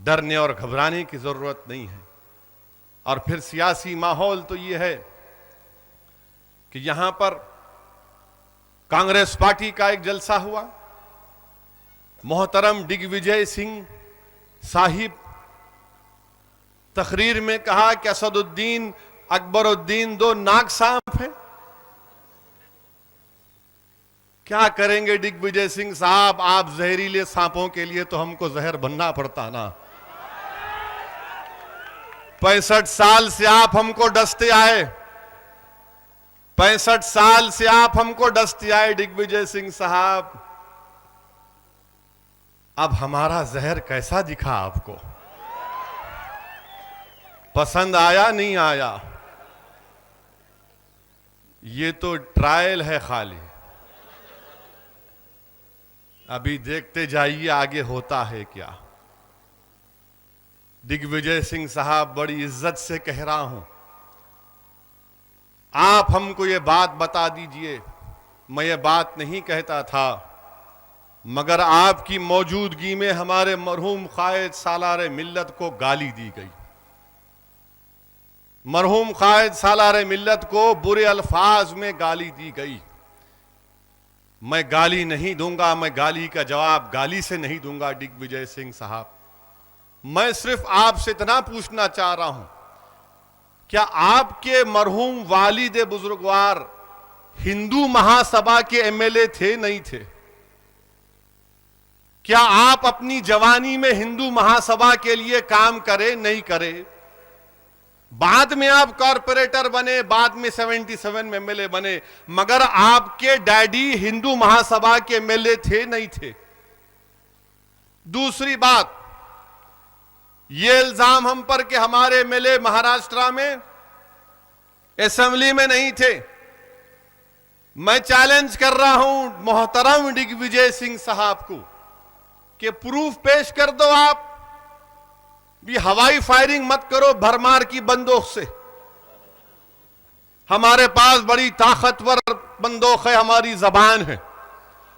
डरने और घबराने की जरूरत नहीं है। और फिर सियासी माहौल तो ये है कि यहां पर कांग्रेस पार्टी का एक जलसा हुआ। मोहतरम दिग्विजय सिंह साहिब तकरीर में कहा कि असदुद्दीन अकबरुद्दीन दो नाग सांप हैं। क्या करेंगे दिग्विजय सिंह साहब, आप जहरीले सांपों के लिए तो हमको जहर बनना पड़ता ना। 65 साल से आप हमको डसते आए, 65 साल से आप हमको डसते आए दिग्विजय सिंह साहब। अब हमारा जहर कैसा दिखा आपको? पसंद आया नहीं आया? ये तो ट्रायल है खाली, अभी देखते जाइए आगे होता है क्या। दिग्विजय सिंह साहब, बड़ी इज्जत से कह रहा हूं, आप हमको ये बात बता दीजिए। मैं ये बात नहीं कहता था, मगर आपकी मौजूदगी में हमारे मरहूम कायद सालार मिल्लत को गाली दी गई। मरहूम कायद सालार मिल्लत को बुरे अल्फाज में गाली दी गई। मैं गाली नहीं दूंगा, मैं गाली का जवाब गाली से नहीं दूंगा दिग्विजय सिंह साहब। मैं सिर्फ आपसे इतना पूछना चाह रहा हूं, क्या आपके मरहूम वालिद बुजुर्गवार हिंदू महासभा के एमएलए थे, नहीं थे? क्या आप अपनी जवानी में हिंदू महासभा के लिए काम करे, नहीं करे? बाद में आप कॉरपोरेटर बने, बाद में 77 में एमएलए बने, मगर आपके डैडी हिंदू महासभा के एमएलए थे, नहीं थे? दूसरी बात, ये इल्जाम हम पर कि हमारे एमएलए महाराष्ट्र में असेंबली में नहीं थे। मैं चैलेंज कर रहा हूं मोहतरम दिग्विजय सिंह साहब को कि प्रूफ पेश कर दो। आप भी हवाई फायरिंग मत करो भरमार की बंदूक से। हमारे पास बड़ी ताकतवर बंदूक है, हमारी जबान है,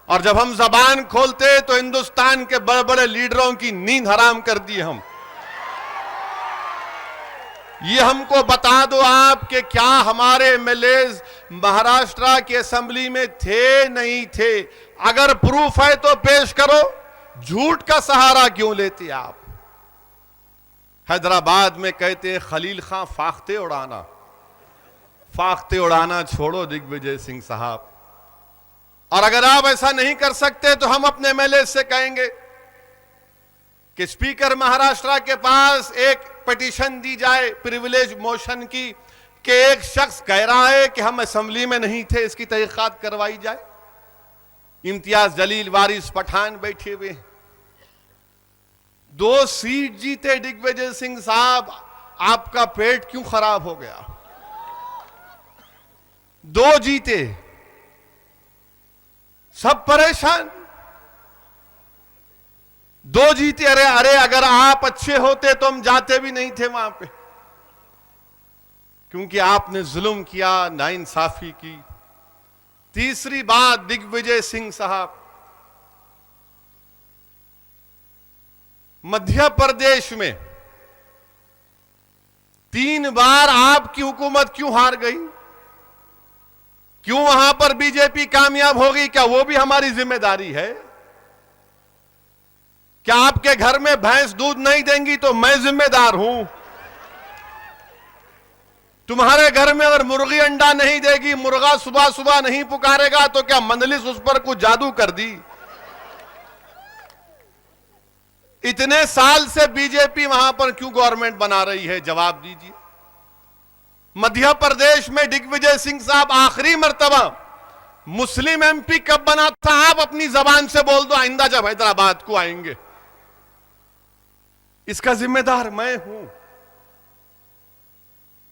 और जब हम जबान खोलते तो हिंदुस्तान के बड़े बड़े लीडरों की नींद हराम कर दी हम। ये हमको बता दो आप कि क्या हमारे एमएलए महाराष्ट्र की असेंबली में थे, नहीं थे? अगर प्रूफ है तो पेश करो, झूठ का सहारा क्यों लेते आप? हैदराबाद में कहते हैं खलील खां फाख्ते उड़ाना। फाख्ते उड़ाना छोड़ो दिग्विजय सिंह साहब। और अगर आप ऐसा नहीं कर सकते तो हम अपने एमएलए से कहेंगे कि स्पीकर महाराष्ट्र के पास एक पिटीशन दी जाए प्रिविलेज मोशन की कि एक शख्स कह रहा है कि हम असेंबली में नहीं थे, इसकी तहकीकात करवाई जाए। इम्तियाज जलील, वारिस पठान बैठे हुए हैं। 2 सीट जीते दिग्विजय सिंह साहब, आपका पेट क्यों खराब हो गया? 2 जीते, सब परेशान। 2 जीते। अरे अरे, अगर आप अच्छे होते तो हम जाते भी नहीं थे वहां पे, क्योंकि आपने जुल्म किया, नाइंसाफी की। तीसरी बात, दिग्विजय सिंह साहब, मध्य प्रदेश में 3 बार आपकी हुकूमत क्यों हार गई? क्यों वहां पर बीजेपी कामयाब हो गई? क्या वो भी हमारी जिम्मेदारी है? क्या आपके घर में भैंस दूध नहीं देंगी तो मैं जिम्मेदार हूं? तुम्हारे घर में अगर मुर्गी अंडा नहीं देगी, मुर्गा सुबह सुबह नहीं पुकारेगा, तो क्या मंदलिस उस पर कुछ जादू कर दी? इतने साल से बीजेपी वहां पर क्यों गवर्नमेंट बना रही है? जवाब दीजिए। मध्य प्रदेश में दिग्विजय सिंह साहब आखिरी मर्तबा मुस्लिम एमपी कब बना था? आप अपनी जबान से बोल दो आइंदा जब हैदराबाद को आएंगे। इसका जिम्मेदार मैं हूं।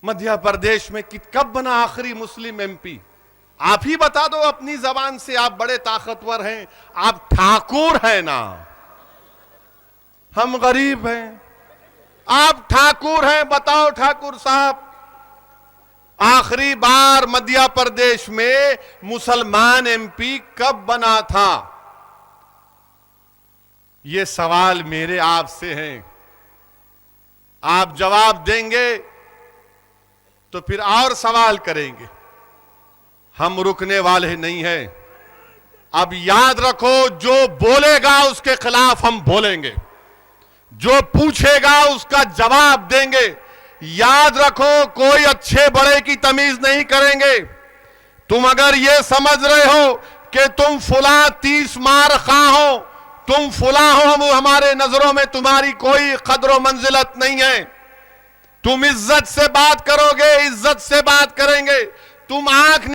मध्य प्रदेश में कब बना आखिरी मुस्लिम एमपी? आप ही बता दो अपनी जबान से। आप बड़े ताकतवर हैं, आप ठाकुर हैं ना, हम गरीब हैं। आप ठाकुर हैं, बताओ ठाकुर साहब, आखिरी बार मध्य प्रदेश में मुसलमान एमपी कब बना था? ये सवाल मेरे आपसे हैं। आप जवाब देंगे तो फिर और सवाल करेंगे। हम रुकने वाले नहीं हैं। अब याद रखो, जो बोलेगा उसके खिलाफ हम बोलेंगे, जो पूछेगा उसका जवाब देंगे। याद रखो, कोई अच्छे बड़े की तमीज नहीं करेंगे। तुम अगर ये समझ रहे हो कि तुम फुला 30 मार खा हो, तुम फुला हो, हमारे नजरों में तुम्हारी कोई कदर मंजिलत नहीं है। तुम इज्जत से बात करोगे, इज्जत से बात करेंगे। तुम आंख